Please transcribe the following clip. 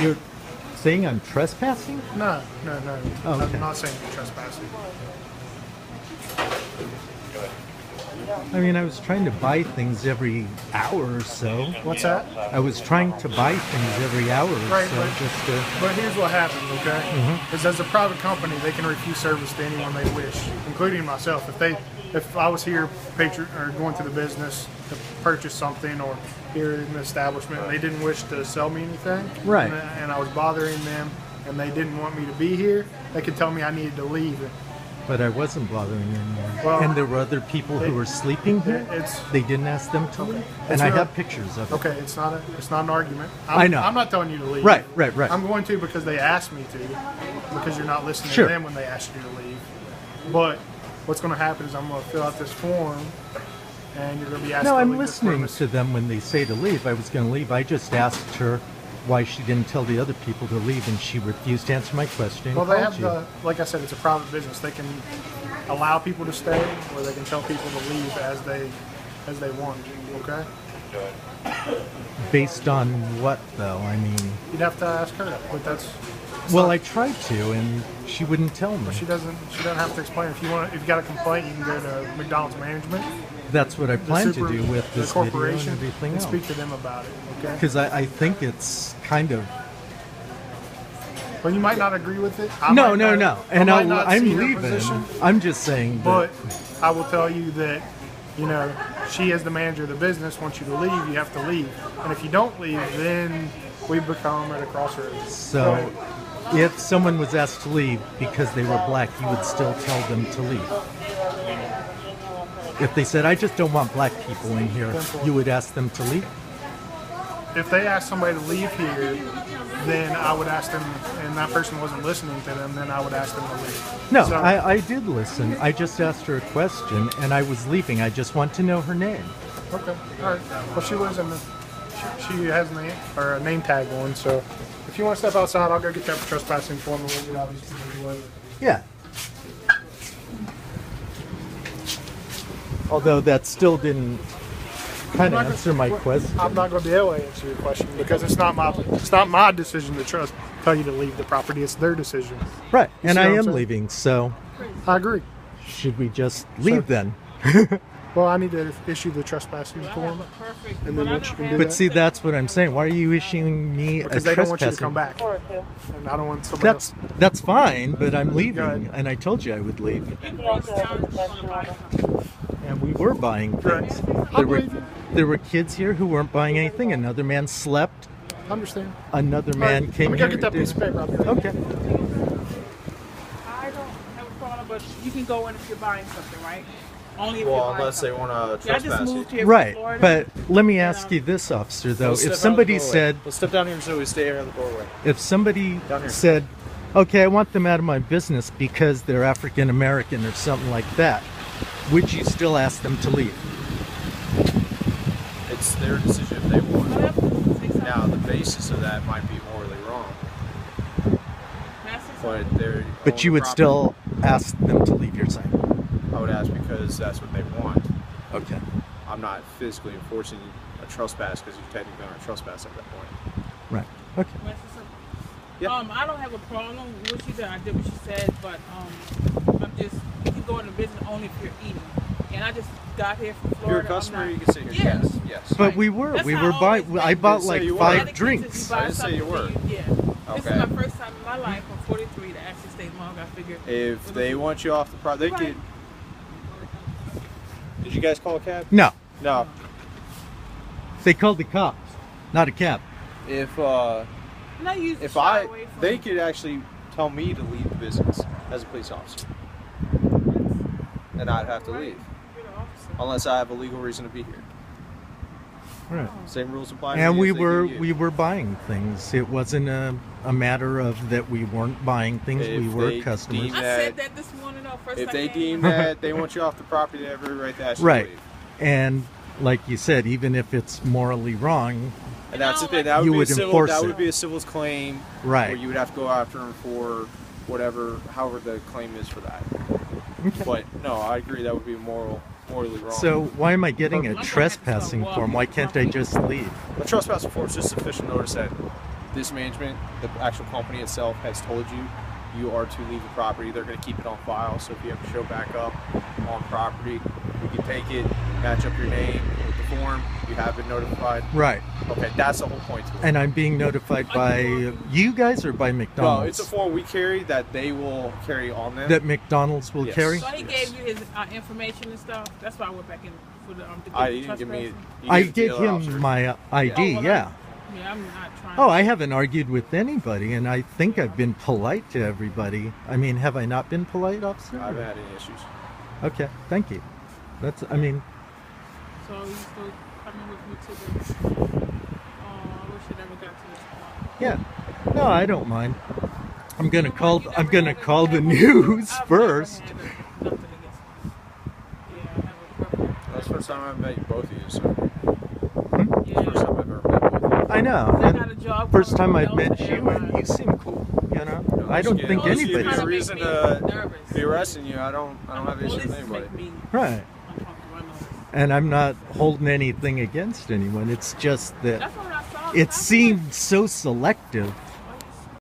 You're saying I'm trespassing? No. Oh, okay. I'm not saying you're trespassing. I mean, I was trying to buy things every hour or so. What's that? I was trying to buy things every hour or Right, so. but here's what happens, okay? Is as a private company, they can refuse service to anyone they wish, including myself. If I was here or going to the business to purchase something or here in the establishment and they didn't wish to sell me anything, Right. and I was bothering them and they didn't want me to be here, they could tell me I needed to leave. But I wasn't bothering anyone. Well, and there were other people who were sleeping here. They didn't ask them to leave. And I have pictures of it. Okay, it's not an argument. I know. I'm not telling you to leave. Right. I'm going to because they asked me to, because you're not listening Sure. to them when they ask you to leave. But what's going to happen is I'm going to fill out this form, and you're going to be asked No, to I'm leave this listening premise. to them when they say to leave. I was going to leave. I just asked her why she didn't tell the other people to leave, and she refused to answer my question. Well, they Called have you. like I said, it's a private business. They can allow people to stay, or they can tell people to leave as they want. Okay. Based on what, though? I mean, You'd have to ask her, but that's. well, I tried to, and she wouldn't tell me. She doesn't have to explain. If you got a complaint, you can go to McDonald's management. That's what I plan to do with the this video and corporation everything and else. speak to them about it. Okay. Because I think it's kind of... Well, you might not agree with it. No. And I'm leaving. I'm just saying that... But I will tell you that, she as the manager of the business wants you to leave. You have to leave. And if you don't leave, then we become at a crossroads. So, if someone was asked to leave because they were black, you would still tell them to leave. If they said, I just don't want black people in here, you would ask them to leave? If they asked somebody to leave here, then I would ask them, and that person wasn't listening to them, then I would ask them to leave. No, So- I did listen. I just asked her a question, and I was leaving. I just want to know her name. Okay, all right. Well, she lives in she has a name tag on, so if you want to step outside, I'll go get that trespassing form and we'll get all these things away. Yeah. Although that still didn't kind of answer my question. I'm not going to be able to answer your question because it's not my decision to tell you to leave the property. It's their decision. Right, You and see I what I'm am saying? leaving, so I agree. should we just leave then? Well, I need to issue the trespassing form, and then once you can do But that, see, that's what I'm saying. Why are you issuing me because a they don't want you to trespassing? come back, and I don't want somebody else. That's fine, but I'm leaving, ahead. and I told you I would leave. And we were buying things. There were kids here who weren't buying anything. Another man slept. I understand. Another man came Let me here. go get that piece of paper. I'll be right back. Okay. I don't have a problem, but you can go in if you're buying something, right? Only if you're Well, buying unless they something. want to Yeah, I just trespass moved you. here Right, from Florida. but let me ask you this, officer, though. Let's step If out somebody of the doorway. said, Let's step down here so we stay here in the doorway. if somebody Down here. said, okay, I want them out of my business because they're African American or something like that, would you still ask them to leave? It's their decision if they want. Whatever. Say something. Now, the basis of that might be morally wrong, Can I say something? but they're. But you would still ask them to leave your side. I would ask because that's what they want. Okay. I'm not physically enforcing a trespass because you technically aren't trespass at that point. Right. Okay. Can I say something? Yeah. I don't have a problem with you that I did what you said, but I'm just, you can go into business only if you're eating. And I just got here from If Florida. you're a customer, I'm you not, can sit here. Yeah. Yes. But Right. we were That's how I buying. always I been. bought Didn't say like you were. 5 Dedicated to drinks. buy I didn't say you something were. for Yeah. This Okay. is my first time in my life. I'm 43 to actually stay long. I figured. If they want you off the property, they could. Did you guys call a cab? No, No. they called the cops, not a cab. If And I use the if shy I, away from they could actually tell me to leave the business as a police officer, and I'd have to leave You're the officer. unless I have a legal reason to be here. Right. Same rules apply. to And me we as they do were you. buying things. It wasn't a matter of that we weren't buying things. We If were they customers. deem I that- said that this morning. Though, first If I they came. deem that they want you off the property, they have every right to ask you Right. to leave. And like you said, even if it's morally wrong, And that's the No, thing. That would You be would a civil. enforce That it. would be a civil's claim. Right. Where you would have to go after them for whatever, however the claim is for that. Okay. But no, I agree. That would be morally wrong. So why am I getting a I'm gonna have to trespassing start form? Why can't I just leave? a trespass form is just official notice that this management, the actual company itself, has told you you are to leave the property, they're going to keep it on file. So if you have to show back up on property, you can take it, match up your name with the form, you have been notified. Right. Okay, that's the whole point to it. And I'm being notified by you guys or by McDonald's? No, it's a form we carry that they will carry on them. That McDonald's will Yes. carry? So he gave you his information and stuff. That's why I went back in for the You didn't give me. You I gave the gave other him officer. my ID, Oh, well, yeah. Yeah, I'm not trying. Oh, I haven't argued with anybody, and I think I've been polite to everybody. I mean, have I not been polite, officer? I haven't had any issues. Okay, thank you. That's, I mean, So you still coming with me to the? I wish it never got to this point. yeah. No, I don't mind. I'm gonna You call. never I'm gonna had it- call the I've news never first. had it- nothing against me. Yeah, I have a perfect. That's the first time I've met both of you, so. Yeah. First time I've ever met both of you. I know. I got a And job first time coming I've met from you, and Delta you seem cool. You know, I Unless don't you- think unless you anybody's have a Make reason me to nervous. be arresting you. I don't have an issue with Police anybody. make me right. uncomfortable. I know this. And I'm not holding anything against anyone. It's just that That's what I saw. it seemed so selective